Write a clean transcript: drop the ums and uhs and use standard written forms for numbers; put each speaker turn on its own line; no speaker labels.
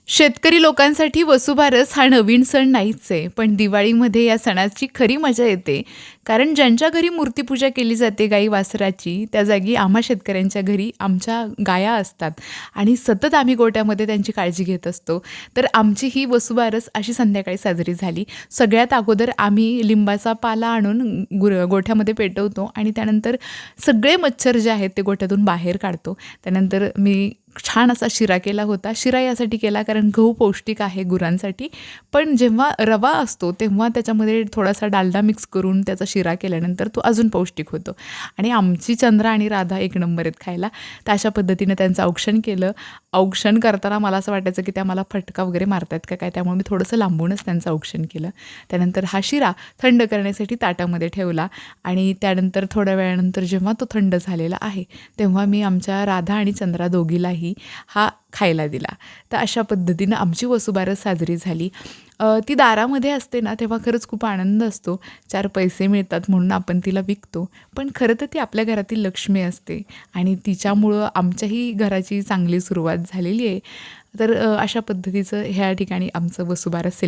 शेतकरी लोकांसाठी वसुबारस हा नवीन सण नाहीच आहे. पण दिवाळीमध्ये या सणाची खरी मजा येते. कारण ज्यांच्या घरी मूर्तीपूजा केली जाते गाई वासराची, त्या जागी आम्हा शेतकऱ्यांच्या घरी आमच्या गाया असतात आणि सतत आम्ही गोठ्यामध्ये त्यांची काळजी घेत असतो. तर आमची ही वसुबारस अशी संध्याकाळी साजरी झाली. सगळ्यात अगोदर आम्ही लिंबाचा पाला आणून गोठ्यामध्ये पेटवतो आणि त्यानंतर सगळे मच्छर जे आहेत ते गोठ्यातून बाहेर काढतो. त्यानंतर मी छान असा शिरा केला होता. शिरा यासाठी केला कारण गहू पौष्टिक आहे गुरांसाठी. पण जेव्हा रवा असतो तेव्हा त्याच्यामध्ये थोडासा डालडा मिक्स करून त्याचा शिरा केल्यानंतर तो अजून पौष्टिक होतो. आणि आमची चंद्रा आणि राधा एक नंबर आहेत खायला. तर अशा पद्धतीने त्यांचं औक्षण केलं. औक्षण करताना मला असं वाटायचं की त्या मला फटका वगैरे मारतायत का काय, त्यामुळे मी थोडंसं लांबूनच त्यांचं औक्षण केलं. त्यानंतर हा शिरा थंड करण्यासाठी ताटामध्ये ठेवला आणि त्यानंतर थोड्या वेळानंतर जेव्हा तो थंड झालेला आहे, तेव्हा मी आमच्या राधा आणि चंद्रा दोघीलाही हा खायला दिला. तर अशा पद्धतीनं आमची वसुबारस साजरी झाली. ती दारामध्ये असते ना, तेव्हा खरंच खूप आनंद असतो. 4 पैसे मिळतात म्हणून आपण तिला विकतो. पण खरं तर ती आपल्या घरातील लक्ष्मी असते आणि तिच्यामुळं आमच्याही घराची चांगली सुरुवात झालेली आहे. तर अशा पद्धतीचं ह्या ठिकाणी आमचं वसुबारस